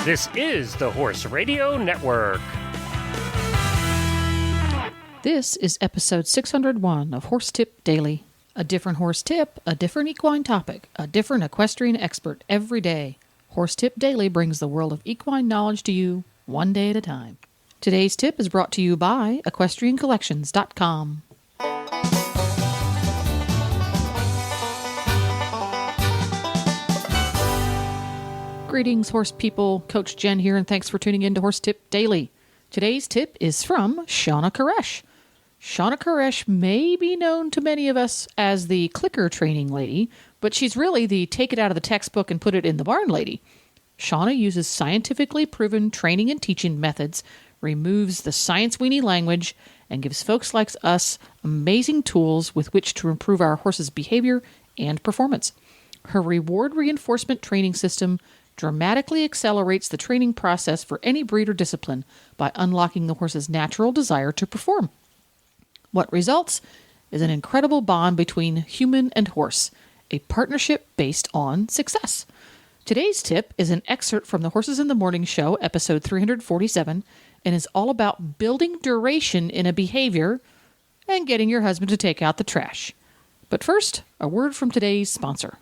This is the Horse Radio Network. This is episode 601 of Horse Tip Daily. A different horse tip, a different equine topic, a different equestrian expert every day. Horse Tip Daily brings the world of equine knowledge to you one day at a time. Today's tip is brought to you by EquestrianCollections.com. Greetings, horse people. Coach Jen here, and thanks for tuning in to Horse Tip Daily. Today's tip is from Shawna Karrasch. Shawna Karrasch may be known to many of us as the clicker training lady, but she's really the take it out of the textbook and put it in the barn lady. Shawna uses scientifically proven training and teaching methods, removes the science-weenie language, and gives folks like us amazing tools with which to improve our horse's behavior and performance. Her reward reinforcement training system dramatically accelerates the training process for any breed or discipline by unlocking the horse's natural desire to perform. What results is an incredible bond between human and horse, a partnership based on success. Today's tip is an excerpt from the Horses in the Morning Show, episode 347, and is all about building duration in a behavior and getting your husband to take out the trash. But first, a word from today's sponsor.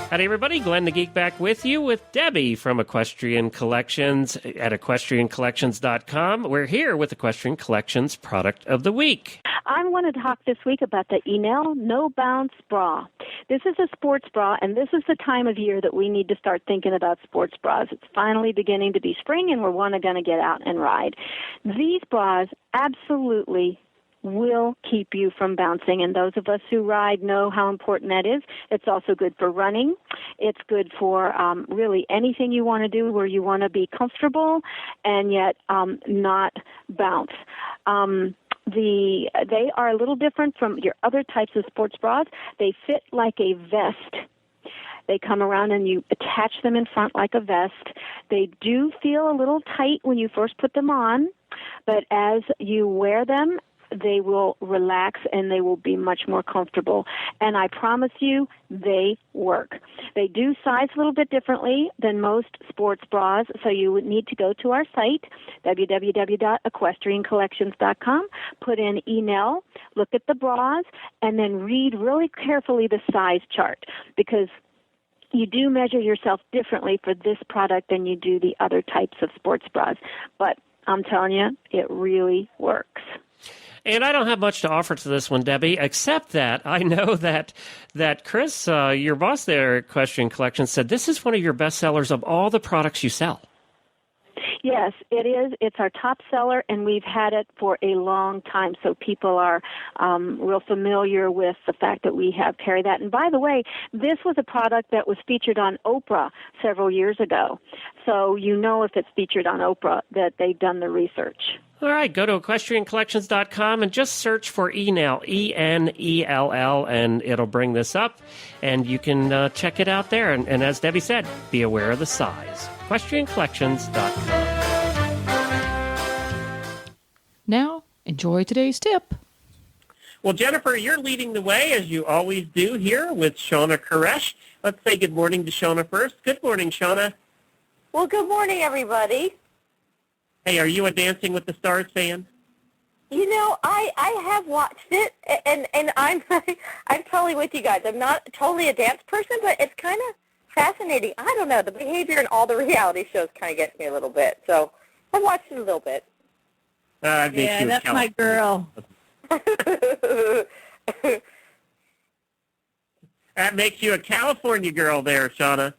Howdy, everybody. Glenn the Geek back with you with Debbie from Equestrian Collections at EquestrianCollections.com. We're here with Equestrian Collections Product of the Week. I want to talk this week about the Enel No Bounce Bra. This is a sports bra, and this is the time of year that we need to start thinking about sports bras. It's finally beginning to be spring, and we're going to get out and ride. These bras absolutely will keep you from bouncing, and those of us who ride know how important that is. It's also good for running. It's good for really anything you want to do where you want to be comfortable and yet not bounce. They are a little different from your other types of sports bras. They fit like a vest. They come around and you attach them in front like a vest. They do feel a little tight when you first put them on, but as you wear them, they will relax and they will be much more comfortable. And I promise you, they work. They do size a little bit differently than most sports bras, so you would need to go to our site, www.equestriancollections.com, put in Enel, look at the bras, and then read really carefully the size chart, because you do measure yourself differently for this product than you do the other types of sports bras. But I'm telling you, it really works. And I don't have much to offer to this one, Debbie, except that I know that Chris, your boss there at Equestrian Collections, said this is one of your best sellers of all the products you sell. Yes, it is. It's our top seller, and we've had it for a long time, so people are real familiar with the fact that we have carried that. And by the way, this was a product that was featured on Oprah several years ago, so you know if it's featured on Oprah that they've done the research. All right, go to EquestrianCollections.com and just search for Enel, E-N-E-L-L, and it'll bring this up, and you can check it out there. And as Debbie said, be aware of the size. EquestrianCollections.com. Now, enjoy today's tip. Well, Jennifer, you're leading the way, as you always do here with Shawna Karrasch. Let's say good morning to Shawna first. Good morning, Shawna. Well, good morning, everybody. Hey, are you a Dancing with the Stars fan? You know, I have watched it, and I'm totally with you guys. I'm not totally a dance person, but it's kind of fascinating. I don't know, the behavior in all the reality shows kind of gets me a little bit, so I've watched it a little bit. Yeah, that's my girl. That makes you a California girl there, Shawna.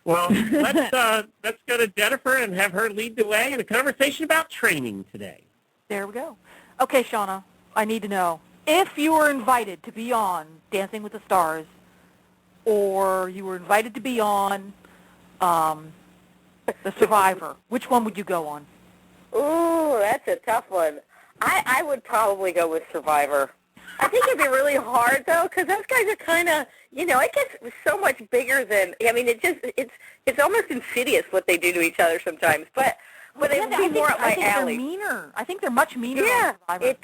Well, let's go to Jennifer and have her lead the way in a conversation about training today. There we go. Okay, Shawna, I need to know, if you were invited to be on Dancing with the Stars, or you were invited to be on The Survivor, which one would you go on? Ooh, that's a tough one. I would probably go with Survivor. I think it'd be really hard, though, because those guys are kind of, it gets so much bigger than, it's almost insidious what they do to each other sometimes, but it would be more up my alley. They're meaner. I think they're much meaner than Survivor.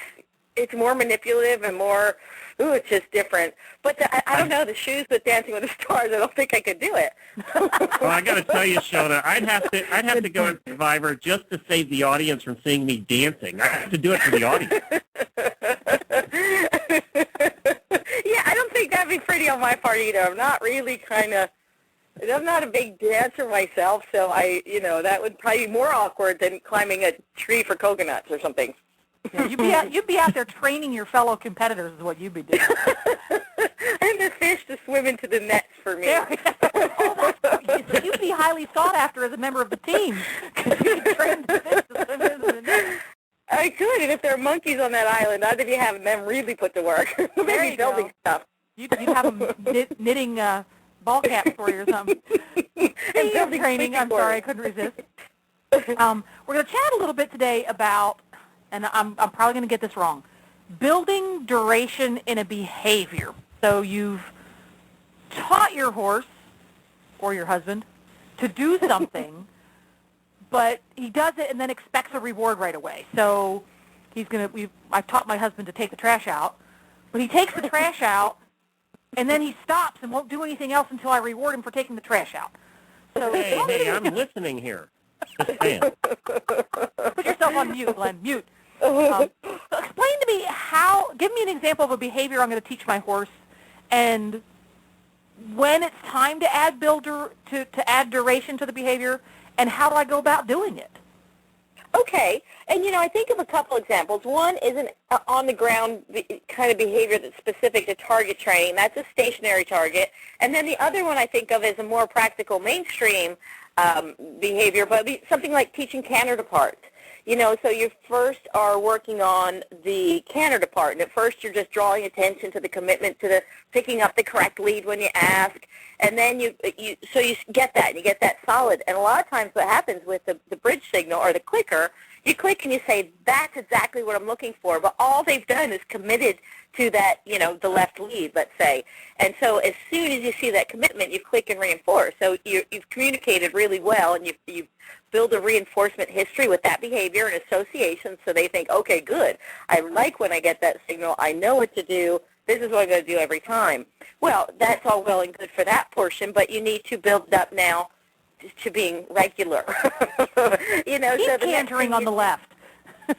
it's more manipulative and more, it's just different. But I don't know, the shoes with Dancing with the Stars, I don't think I could do it. Well, I got to tell you, Shawna, I'd have to go on Survivor just to save the audience from seeing me dancing. I have to do it for the audience. Yeah, I don't think that'd be pretty on my part either. I'm not really I'm not a big dancer myself, so that would probably be more awkward than climbing a tree for coconuts or something. Yeah, you'd be out there training your fellow competitors is what you'd be doing. And the fish to swim into the nets for me. So you'd be highly sought after as a member of the team because you could train the fish to swim into the nets. I could, and if there are monkeys on that island, I'd be having them really put to work. Maybe building stuff. You'd have them knitting ball caps for you or something. Speaking of training, I'm sorry, I couldn't resist. We're going to chat a little bit today about, and I'm probably going to get this wrong, building duration in a behavior. So you've taught your horse or your husband to do something, but he does it and then expects a reward right away. So I've taught my husband to take the trash out, but he takes the trash out, and then he stops and won't do anything else until I reward him for taking the trash out. So Hey, I'm listening here. Just saying. Put yourself on mute, Glenn. Mute. So explain to me give me an example of a behavior I'm going to teach my horse, and when it's time to add to add duration to the behavior, and how do I go about doing it? Okay, and I think of a couple examples. One is an on-the-ground kind of behavior that's specific to target training. That's a stationary target. And then the other one I think of is a more practical mainstream behavior, but something like teaching canter to part. So you first are working on the canter to part, and at first you're just drawing attention to the commitment to the picking up the correct lead when you ask, and then you get that, and you get that solid. And a lot of times what happens with the bridge signal or the clicker, you click and you say, that's exactly what I'm looking for, but all they've done is committed to that, the left lead, let's say. And so as soon as you see that commitment, you click and reinforce. So you've communicated really well, and you've build a reinforcement history with that behavior and association, so they think, okay, good. I like when I get that signal. I know what to do. This is what I'm going to do every time. Well, that's all well and good for that portion, but you need to build it up now to being regular. Keep so cantering on the left.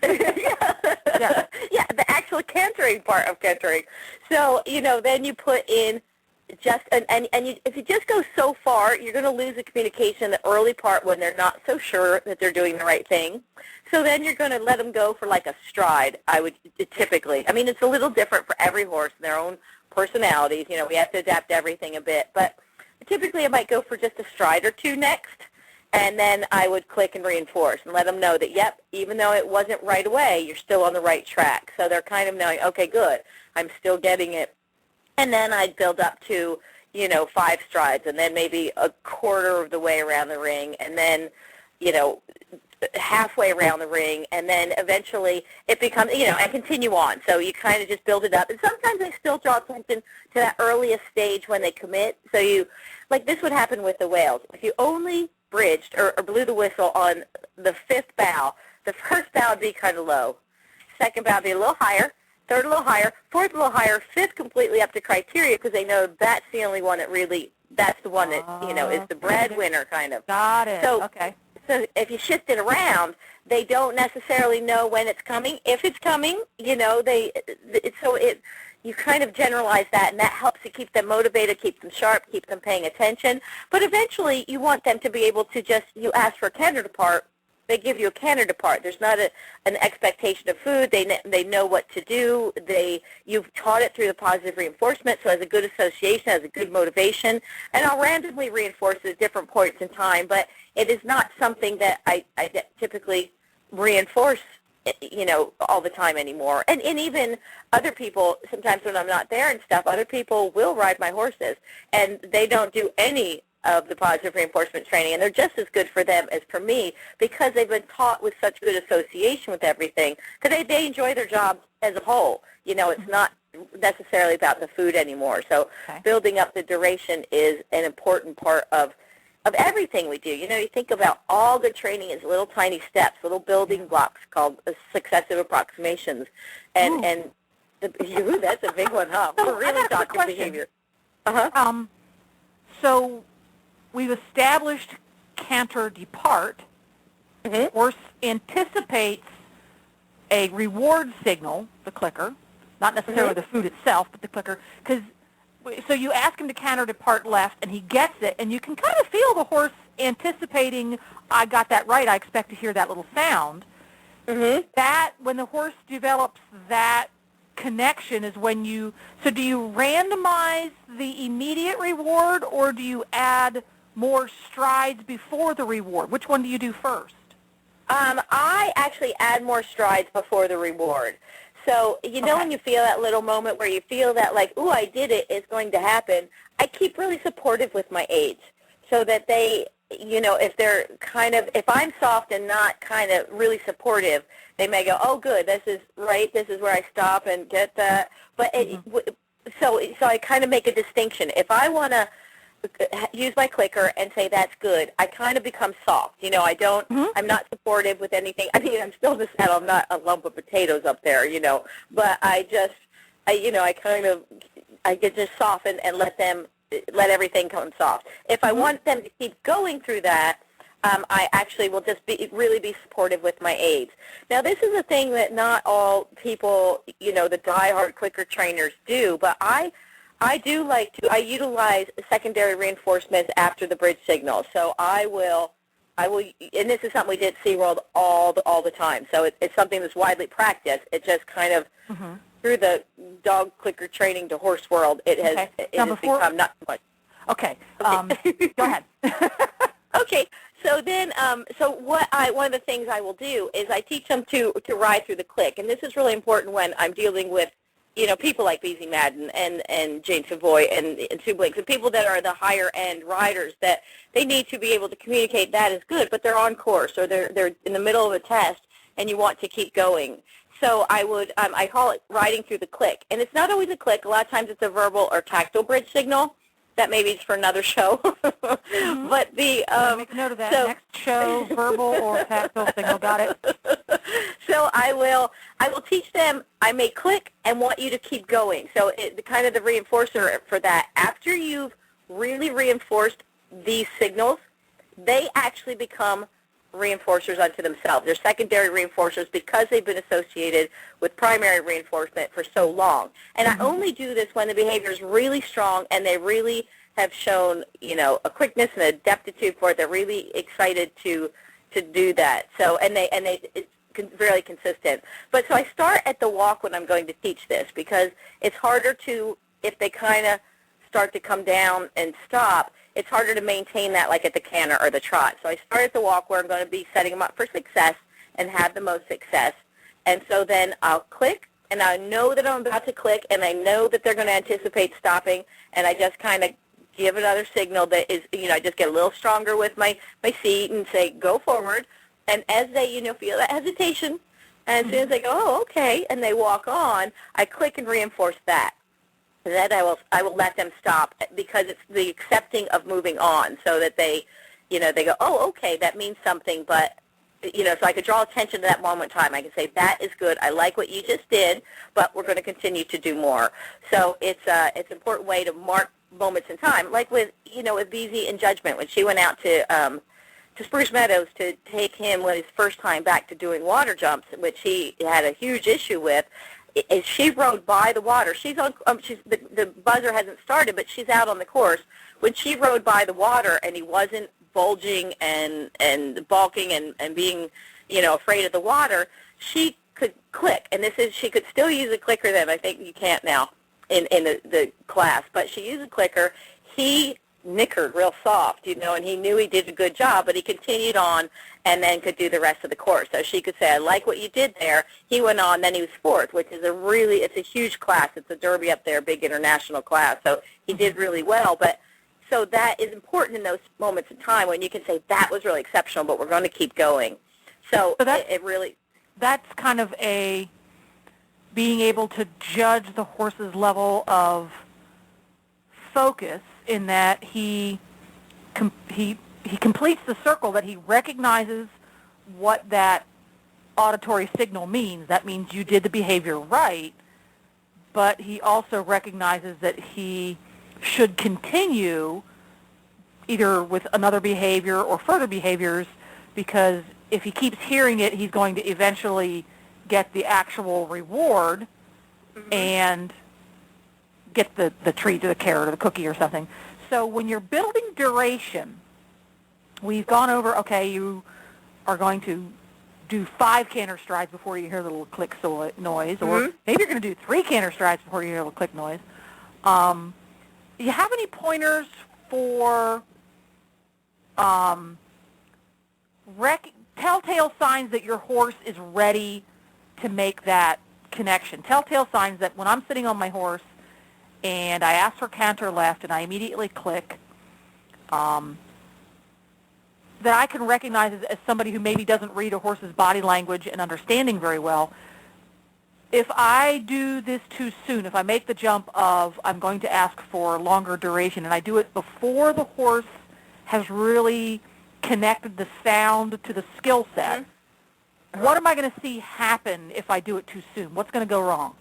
Yeah, the actual cantering part of cantering. So, then you put in if you just go so far, you're going to lose the communication in the early part when they're not so sure that they're doing the right thing. So then you're going to let them go for like a stride, I would typically. I mean, it's a little different for every horse and their own personalities. We have to adapt everything a bit. But typically I might go for just a stride or two next, and then I would click and reinforce and let them know that, yep, even though it wasn't right away, you're still on the right track. So they're kind of knowing, okay, good, I'm still getting it. And then I'd build up to, 5 strides, and then maybe a quarter of the way around the ring, and then, halfway around the ring, and then eventually it becomes, and continue on. So you kind of just build it up. And sometimes I still draw attention to that earliest stage when they commit. So like this would happen with the whales. If you only bridged or blew the whistle on the 5th bow, the first bow would be kind of low. Second bow would be a little higher. Third a little higher, fourth a little higher, fifth completely up to criteria because they know that's the only one that's the one that, is the breadwinner kind of. Got it. So, okay. So if you shift it around, they don't necessarily know when it's coming. If it's coming, you kind of generalize that, and that helps to keep them motivated, keep them sharp, keep them paying attention. But eventually you want them to be able to you ask for a canter to part, they give you a canter to part. There's not an expectation of food. They know what to do. You've taught it through the positive reinforcement, so it has a good association, has a good motivation. And I'll randomly reinforce it at different points in time, but it is not something that I typically reinforce, all the time anymore. And even other people, sometimes when I'm not there and stuff, other people will ride my horses, and they don't do any of the positive reinforcement training, and they're just as good for them as for me because they've been taught with such good association with everything because they enjoy their job as a whole. It's not necessarily about the food anymore. So building up the duration is an important part of of everything we do. You know, you think about all good training is little tiny steps, little building blocks called successive approximations. And that's a big one, huh? We're really talking behavior. Uh-huh. So we've established canter depart. Mm-hmm. Horse anticipates a reward signal, the clicker, not necessarily the food itself, but the clicker. So you ask him to canter depart left, and he gets it, and you can kind of feel the horse anticipating, I got that right, I expect to hear that little sound. Mm-hmm. That, when the horse develops that connection is when so do you randomize the immediate reward, or do you add more strides before the reward? Which one do you do first? I actually add more strides before the reward. So, you know, when you feel that little moment where you feel that, like, ooh, I did it, it's going to happen, I keep really supportive with my aides so that they, you know, if they're if I'm soft and not kind of really supportive, they may go, oh, good, this is right, this is where I stop and get that. But so I kind of make a distinction. If I want to use my clicker and say that's good, I kind of become soft. You know, I'm not supportive with anything. I mean, I'm still the saddle. I'm not a lump of potatoes up there, you know, but I get just soft and let everything come soft. If I want them to keep going through that, I actually will just really be supportive with my aides. Now, this is a thing that not all people, you know, the diehard clicker trainers do, but I utilize secondary reinforcements after the bridge signal. So I will, and this is something we did at SeaWorld all the time. So it's something that's widely practiced. It just kind of, through the dog clicker training to horse world, it has become not too much. Okay, go ahead. Okay, so then, one of the things I will do is I teach them to ride through the click, and this is really important when I'm dealing with, you know, people like Beezy Madden and Jane Savoy and Sue Blinks, and people that are the higher-end riders, that they need to be able to communicate that is good, but they're on course or they're in the middle of a test, and you want to keep going. So I call it riding through the click. And it's not always a click. A lot of times it's a verbal or tactile bridge signal. That maybe is for another show. But make a note of that. Next show, verbal or tactile signal. Got it. So I will teach them, I may click and want you to keep going. So kind of the reinforcer for that, after you've really reinforced these signals, they actually become reinforcers unto themselves. They're secondary reinforcers because they've been associated with primary reinforcement for so long. And I only do this when the behavior is really strong and they really have shown, you know, a quickness and an adeptitude for it. They're really excited to do that. So it's fairly consistent. But so I start at the walk when I'm going to teach this, because it's harder to, if they kind of start to come down and stop, it's harder to maintain that like at the canter or the trot. So I start at the walk where I'm going to be setting them up for success and have the most success. And so then I'll click, and I know that I'm about to click, and I know that they're going to anticipate stopping, and I just kind of give another signal that is, you know, I just get a little stronger with my seat and say, go forward. And as they, you know, feel that hesitation, and as soon as they go, oh, okay, and they walk on, I click and reinforce that. Then I will let them stop, because it's the accepting of moving on, so that they, you know, they go, oh, okay, that means something, but, you know, so I could draw attention to that moment in time. I can say, that is good, I like what you just did, but we're going to continue to do more. So it's an important way to mark moments in time, like with, you know, with Beezy and Judgment, when she went out to Spruce Meadows to take him when his first time back to doing water jumps, which he had a huge issue with. As she rode by the water, she's on. The buzzer hasn't started, but she's out on the course. When she rode by the water, and he wasn't bulging and balking and being, you know, afraid of the water, she could click. And she could still use a clicker then. I think you can't now in the class, but she used a clicker. He nickered real soft, you know, and he knew he did a good job, but he continued on and then could do the rest of the course. So she could say, I like what you did there. He went on, then he was fourth, which is it's a huge class. It's a derby up there, big international class. So he did really well. But so that is important in those moments of time when you can say, that was really exceptional, but we're going to keep going. So that's kind of a being able to judge the horse's level of focus, in that he he completes the circle, that he recognizes what that auditory signal means. That means you did the behavior right, but he also recognizes that he should continue either with another behavior or further behaviors, because if he keeps hearing it, he's going to eventually get the actual reward and get the treat or the carrot or the cookie or something. So when you're building duration, we've gone over, okay, you are going to do 5 canter strides before you hear the little click noise, or maybe you're going to do 3 canter strides before you hear a little click noise. Do you have any pointers for telltale signs that your horse is ready to make that connection? Telltale signs that when I'm sitting on my horse and I ask for canter left and I immediately click, that I can recognize as somebody who maybe doesn't read a horse's body language and understanding very well. If I do this too soon, if I make the jump of I'm going to ask for longer duration and I do it before the horse has really connected the sound to the skill set, what am I going to see happen if I do it too soon? What's going to go wrong?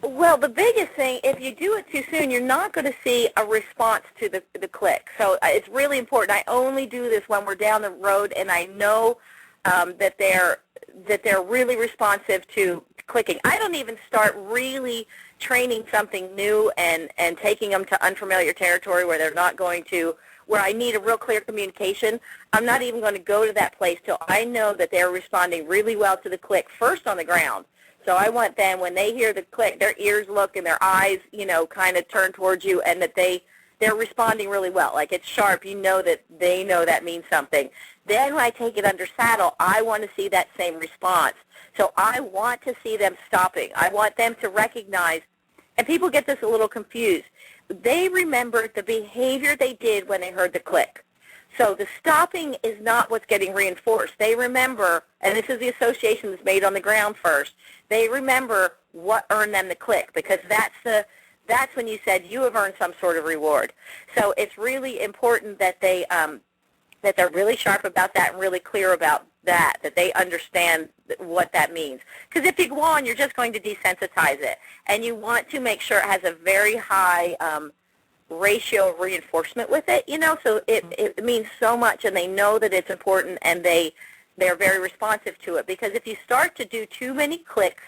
Well, the biggest thing, if you do it too soon, you're not going to see a response to the click. So it's really important. I only do this when we're down the road and I know that they're really responsive to clicking. I don't even start really training something new and taking them to unfamiliar territory where they're not going to, where I need a real clear communication. I'm not even going to go to that place till I know that they're responding really well to the click first on the ground. So I want them, when they hear the click, their ears look and their eyes, kind of turn towards you, and that they're responding really well. Like it's sharp. You know that they know that means something. Then when I take it under saddle, I want to see that same response. So I want to see them stopping. I want them to recognize, and people get this a little confused, they remember the behavior they did when they heard the click. So the stopping is not what's getting reinforced. They remember, and this is the association that's made on the ground first, they remember what earned them the click, because that's when you said you have earned some sort of reward. So it's really important that they're really sharp about that and really clear about that they understand what that means. Because if you go on, you're just going to desensitize it. And you want to make sure it has a very high ratio of reinforcement with it, so it means so much, and they know that it's important, and they're very responsive to it. Because if you start to do too many clicks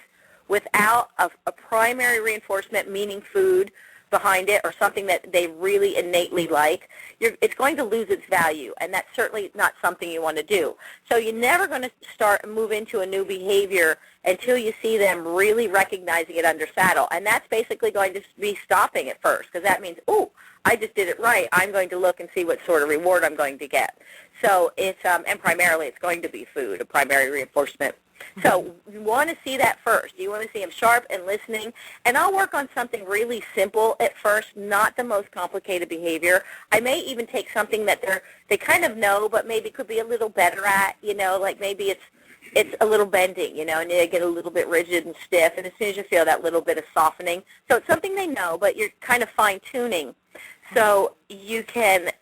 without a primary reinforcement, meaning food behind it or something that they really innately like, it's going to lose its value, and that's certainly not something you want to do. So you're never going to start and move into a new behavior until you see them really recognizing it under saddle, and that's basically going to be stopping at first, because that means, oh, I just did it right. I'm going to look and see what sort of reward I'm going to get. So it's and primarily it's going to be food, a primary reinforcement. So you want to see that first. You want to see them sharp and listening. And I'll work on something really simple at first, not the most complicated behavior. I may even take something that they kind of know, but maybe could be a little better at, like maybe it's a little bending, and they get a little bit rigid and stiff. And as soon as you feel that little bit of softening, so it's something they know, but you're kind of fine-tuning. So you can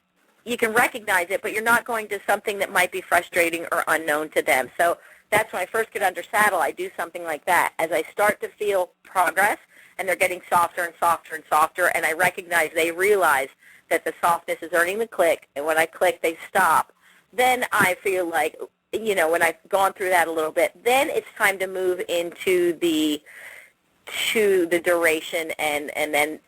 recognize it, but you're not going to something that might be frustrating or unknown to them. So that's when I first get under saddle, I do something like that. As I start to feel progress, and they're getting softer and softer and softer, and I recognize they realize that the softness is earning the click, and when I click, they stop, then I feel like, when I've gone through that a little bit, then it's time to move into the duration, and then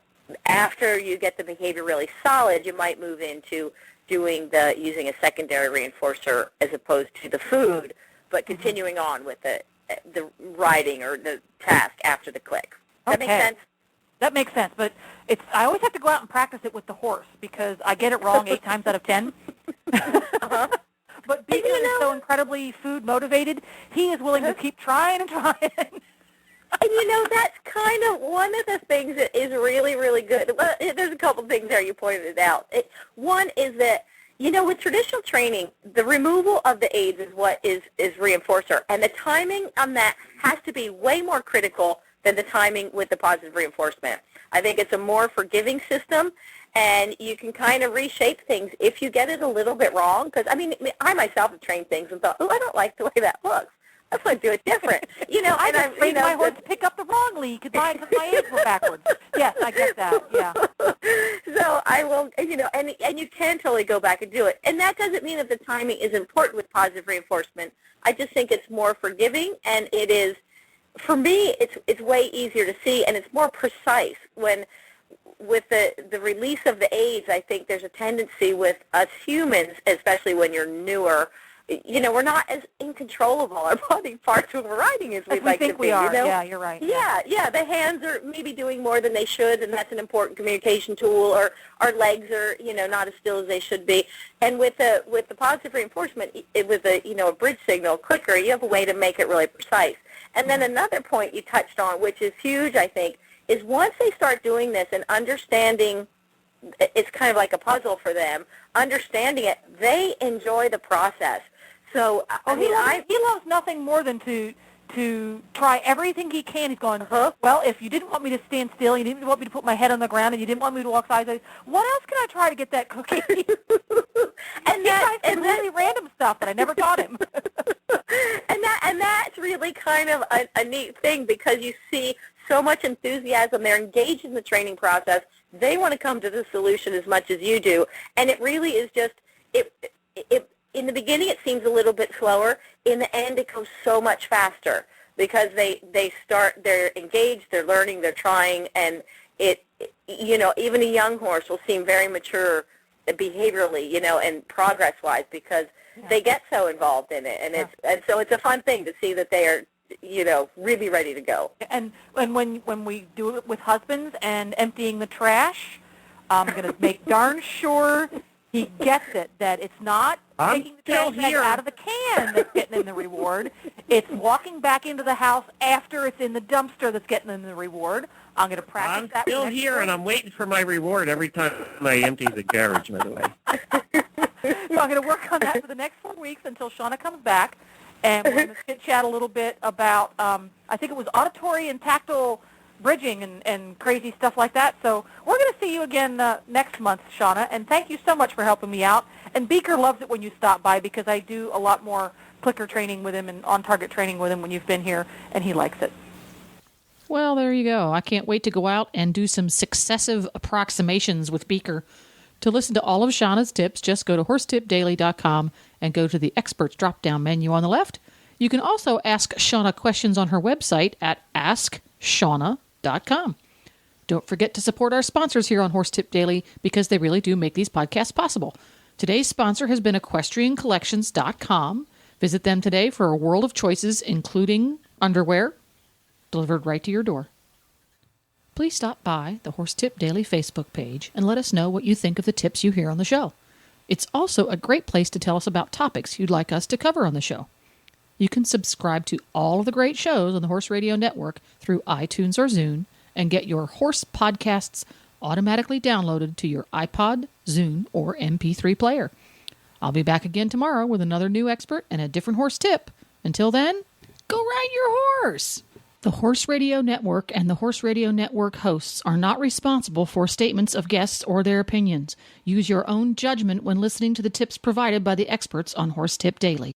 after you get the behavior really solid, you might move into using a secondary reinforcer as opposed to the food, but continuing on with the riding or the task after the click. Does that make sense? That makes sense, but I always have to go out and practice it with the horse because I get it wrong 8 times out of 10. But Beacon is so incredibly food motivated, he is willing to keep trying and trying. And that's kind of one of the things that is really, really good. Well, there's a couple things there you pointed out. One is that, with traditional training, the removal of the aids is what is reinforcer. And the timing on that has to be way more critical than the timing with the positive reinforcement. I think it's a more forgiving system, and you can kind of reshape things if you get it a little bit wrong. Because, I myself have trained things and thought, I don't like the way that looks. Let's do it different. I just trained my horse to pick up the wrong lead because my eggs were backwards. Yes, I get that, yeah. So I will, and you can totally go back and do it. And that doesn't mean that the timing is important with positive reinforcement. I just think it's more forgiving, and it is, for me, it's way easier to see, and it's more precise. When with the release of the aids, I think there's a tendency with us humans, especially when you're newer, we're not as in control of all our body parts when we're riding as we'd like to be. We are. Yeah, you're right. Yeah, the hands are maybe doing more than they should, and that's an important communication tool, or our legs are, not as still as they should be. And with the positive reinforcement, with a bridge signal, clicker, you have a way to make it really precise. And then another point you touched on, which is huge, I think, is once they start doing this and understanding, it's kind of like a puzzle for them, understanding it, they enjoy the process. So, he loves nothing more than to try everything he can. He's going, well, if you didn't want me to stand still, you didn't want me to put my head on the ground, and you didn't want me to walk sideways, what else can I try to get that cookie? and he tries some really random stuff that I never taught him. and that's really kind of a neat thing, because you see so much enthusiasm. They're engaged in the training process. They want to come to the solution as much as you do. And it really is just, in the beginning it seems a little bit slower. In the end it goes so much faster, because they're engaged, they're learning, they're trying, and even a young horse will seem very mature behaviorally, and progress-wise, because they get so involved in it. And so it's a fun thing to see that they are, really ready to go. And when we do it with husbands and emptying the trash, I'm going to make darn sure he gets it, that it's not taking the trash bag out of the can that's getting in the reward. It's walking back into the house after it's in the dumpster that's getting in the reward. I'm going to practice that. I'm still here, and I'm waiting for my reward every time I empty the garage, by the way. So I'm going to work on that for the next 4 weeks until Shawna comes back. And we're going to chit-chat a little bit about, I think it was auditory and tactile bridging and crazy stuff like that. So we're going to see you again next month, Shawna. And thank you so much for helping me out. And Beaker loves it when you stop by, because I do a lot more clicker training with him and on-target training with him when you've been here, and he likes it. Well, there you go. I can't wait to go out and do some successive approximations with Beaker. To listen to all of Shawna's tips, just go to horsetipdaily.com and go to the Experts drop-down menu on the left. You can also ask Shawna questions on her website at askshawna.com. Don't forget to support our sponsors here on Horse Tip Daily, because they really do make these podcasts possible. Today's sponsor has been EquestrianCollections.com. Visit them today for a world of choices, including underwear, delivered right to your door. Please stop by the Horse Tip Daily Facebook page and let us know what you think of the tips you hear on the show. It's also a great place to tell us about topics you'd like us to cover on the show. You can subscribe to all of the great shows on the Horse Radio Network through iTunes or Zune, and get your horse podcasts automatically downloaded to your iPod, Zune, or MP3 player. I'll be back again tomorrow with another new expert and a different horse tip. Until then, go ride your horse! The Horse Radio Network and the Horse Radio Network hosts are not responsible for statements of guests or their opinions. Use your own judgment when listening to the tips provided by the experts on Horse Tip Daily.